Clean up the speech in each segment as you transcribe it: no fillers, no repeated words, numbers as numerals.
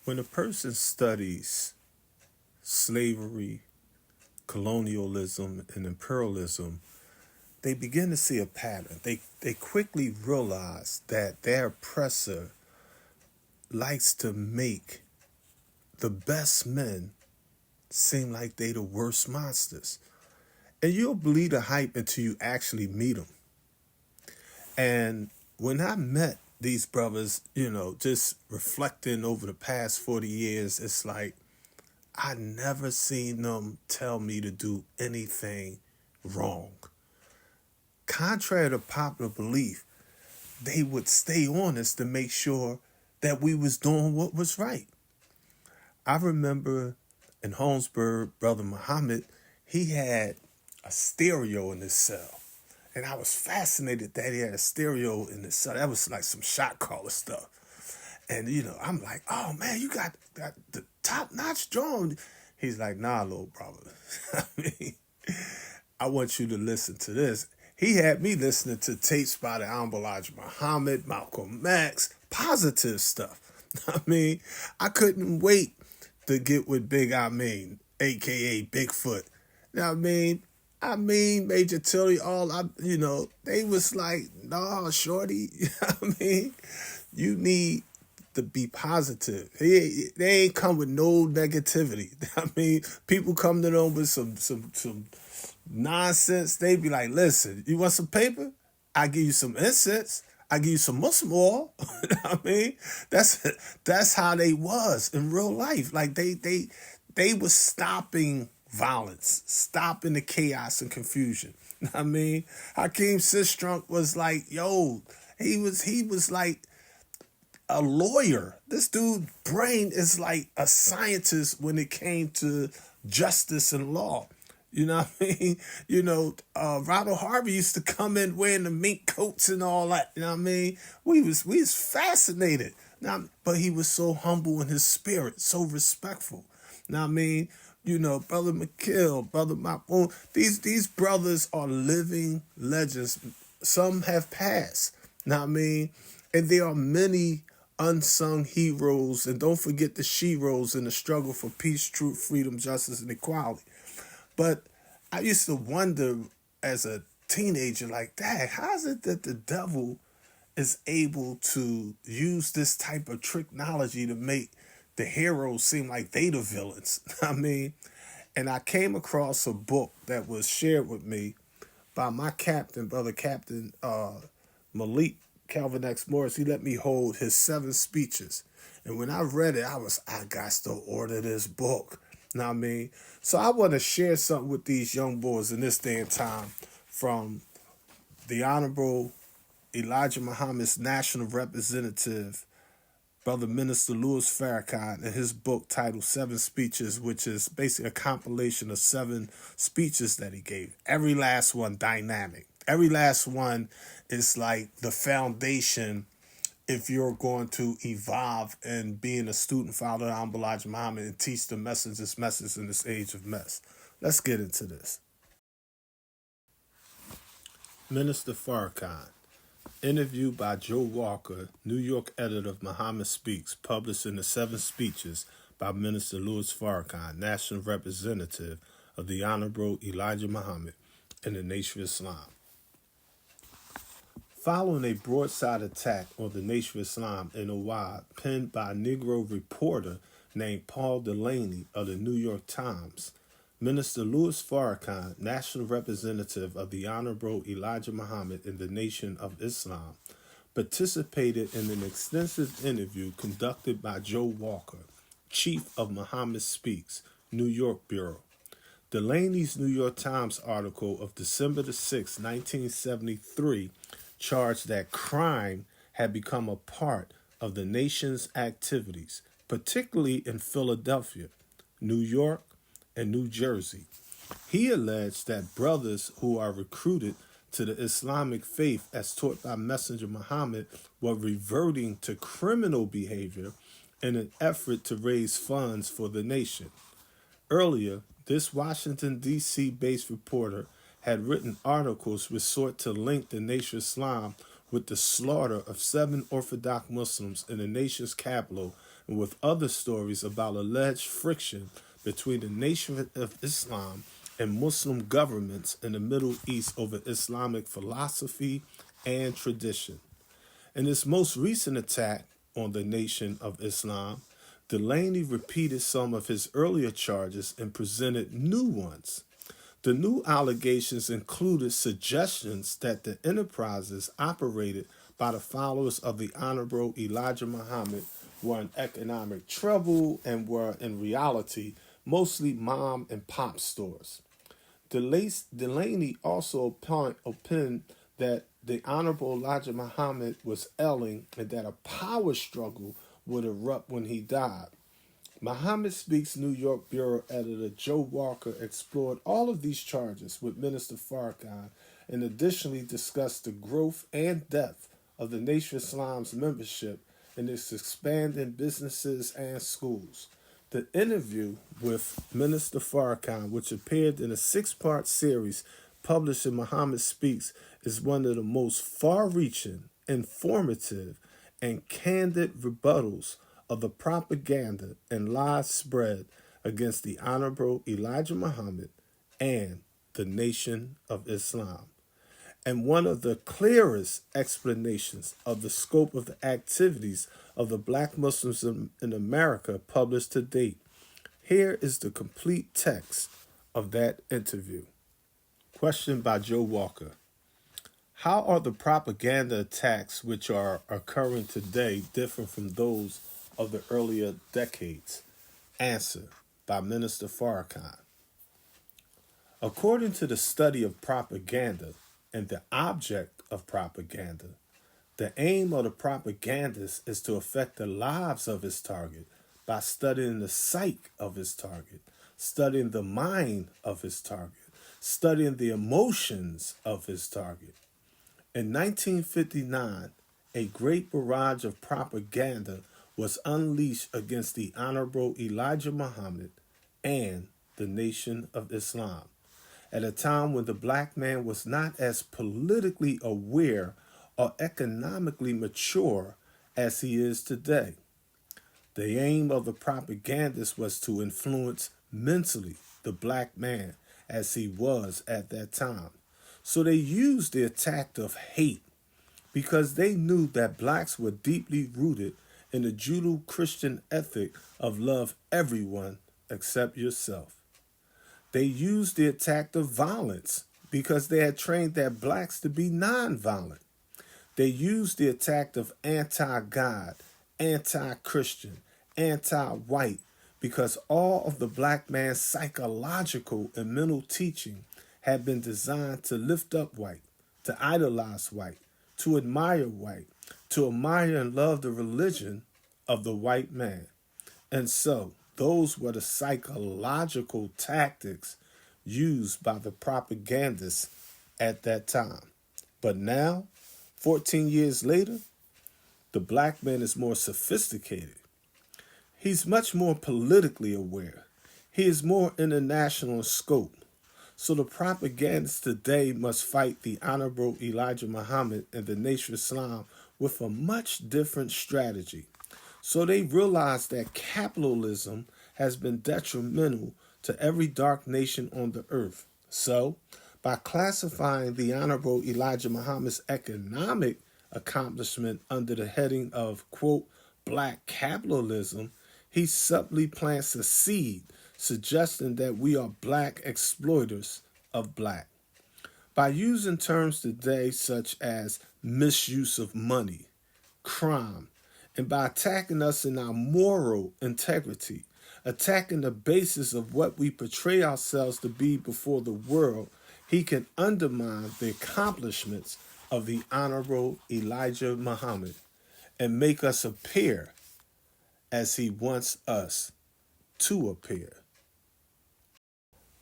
When a person studies slavery, colonialism, and imperialism, they begin to see a pattern. They quickly realize that their oppressor likes to make the best men seem like they the worst monsters. And you'll believe the hype until you actually meet them. And when I met these brothers, just reflecting over the past 40 years, it's like I never seen them tell me to do anything wrong. Contrary to popular belief, they would stay on us to make sure that we was doing what was right. I remember in Holmesburg, Brother Muhammad, he had a stereo in his cell. And I was fascinated that he had a stereo in his cell. That was like some shot caller stuff. And, I'm like, oh, man, you got the top-notch drone. He's like, nah, little brother. I mean, I want you to listen to this. He had me listening to tapes by the Honorable Elijah Muhammad, Malcolm X, positive stuff. I mean, I couldn't wait to get with Big Amin, a.k.a. Bigfoot. Now, I mean, Major Tilly, they was like, nah, shorty. You need to be positive. They ain't come with no negativity. People come to them with some nonsense. They be like, listen, you want some paper? I give you some incense. I give you some Muslim oil. That's how they was in real life. Like they was stopping violence, stopping the chaos and confusion. Hakeem Sistrunk was like, yo, he was like a lawyer. This dude's brain is like a scientist when it came to justice and law. You know what I mean? Robert Harvey used to come in wearing the mink coats and all that. You know what I mean? We was fascinated. But he was so humble in his spirit, so respectful. Brother McKill, Brother Mapoon, these brothers are living legends. Some have passed. And there are many unsung heroes, and don't forget the sheroes in the struggle for peace, truth, freedom, justice, and equality. But I used to wonder as a teenager, like, Dad, how is it that the devil is able to use this type of technology to make the heroes seem like they the villains? And I came across a book that was shared with me by my captain, Brother Captain Malik Calvin X. Morris. He let me hold his 7 speeches. And when I read it, I got to order this book. So I want to share something with these young boys in this day and time from the Honorable Elijah Muhammad's National Representative, Brother Minister Louis Farrakhan, in his book titled 7 Speeches, which is basically a compilation of 7 speeches that he gave. Every last one dynamic. Every last one is like the foundation if you're going to evolve and being a student follower of Honorable Elijah Muhammad and teach the message in this age of mess. Let's get into this. Minister Farrakhan. Interview by Joe Walker, New York editor of Muhammad Speaks, published in the 7 Speeches by Minister Louis Farrakhan, National Representative of the Honorable Elijah Muhammad in the Nation of Islam. Following a broadside attack on the Nation of Islam in Hawaii, penned by a Negro reporter named Paul Delaney of the New York Times, Minister Louis Farrakhan, National Representative of the Honorable Elijah Muhammad in the Nation of Islam, participated in an extensive interview conducted by Joe Walker, Chief of Muhammad Speaks, New York Bureau. Delaney's New York Times article of December 6, 1973, charged that crime had become a part of the nation's activities, particularly in Philadelphia, New York, and New Jersey. He alleged that brothers who are recruited to the Islamic faith as taught by Messenger Muhammad were reverting to criminal behavior in an effort to raise funds for the nation. Earlier, this Washington, D.C. based reporter had written articles which sought to link the Nation of Islam with the slaughter of 7 Orthodox Muslims in the nation's capital and with other stories about alleged friction between the Nation of Islam and Muslim governments in the Middle East over Islamic philosophy and tradition. In his most recent attack on the Nation of Islam, Delaney repeated some of his earlier charges and presented new ones. The new allegations included suggestions that the enterprises operated by the followers of the Honorable Elijah Muhammad were in economic trouble and were, in reality, mostly mom and pop stores. Delaney also opined that the Honorable Elijah Muhammad was ailing and that a power struggle would erupt when he died. Muhammad Speaks New York Bureau editor Joe Walker explored all of these charges with Minister Farrakhan and additionally discussed the growth and depth of the Nation of Islam's membership and its expanding businesses and schools. The interview with Minister Farrakhan, which appeared in a six-part series published in Muhammad Speaks, is one of the most far-reaching, informative, and candid rebuttals of the propaganda and lies spread against the Honorable Elijah Muhammad and the Nation of Islam, and one of the clearest explanations of the scope of the activities of the black Muslims in America published to date. Here is the complete text of that interview. Question by Joe Walker. How are the propaganda attacks which are occurring today different from those of the earlier decades? Answer by Minister Farrakhan. According to the study of propaganda and the object of propaganda, the aim of the propagandist is to affect the lives of his target by studying the psyche of his target, studying the mind of his target, studying the emotions of his target. In 1959, a great barrage of propaganda was unleashed against the Honorable Elijah Muhammad and the Nation of Islam, at a time when the black man was not as politically aware or economically mature as he is today. The aim of the propagandist was to influence mentally the black man as he was at that time. So they used the attack of hate because they knew that blacks were deeply rooted in the Judeo-Christian ethic of love everyone except yourself. They used the attack of violence because they had trained their blacks to be nonviolent. They used the attack of anti-God, anti-Christian, anti-white because all of the black man's psychological and mental teaching had been designed to lift up white, to idolize white, to admire white, to admire and love the religion of the white man. And so, those were the psychological tactics used by the propagandists at that time. But now, 14 years later, the black man is more sophisticated. He's much more politically aware. He is more international in scope. So the propagandists today must fight the Honorable Elijah Muhammad and the Nation of Islam with a much different strategy. So they realize that capitalism has been detrimental to every dark nation on the earth. So, by classifying the Honorable Elijah Muhammad's economic accomplishment under the heading of, quote, black capitalism, he subtly plants a seed suggesting that we are black exploiters of black. By using terms today such as misuse of money, crime, and by attacking us in our moral integrity, attacking the basis of what we portray ourselves to be before the world, he can undermine the accomplishments of the Honorable Elijah Muhammad and make us appear as he wants us to appear.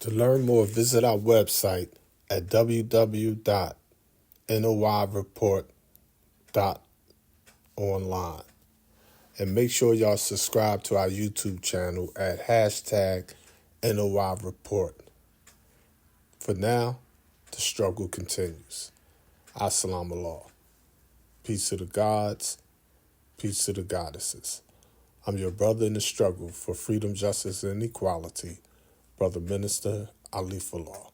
To learn more, visit our website at www.noireport.online. And make sure y'all subscribe to our YouTube channel at #NOIReport. For now, the struggle continues. Assalamu alaikum. Peace to the gods, peace to the goddesses. I'm your brother in the struggle for freedom, justice, and equality, Brother Minister Ali Law.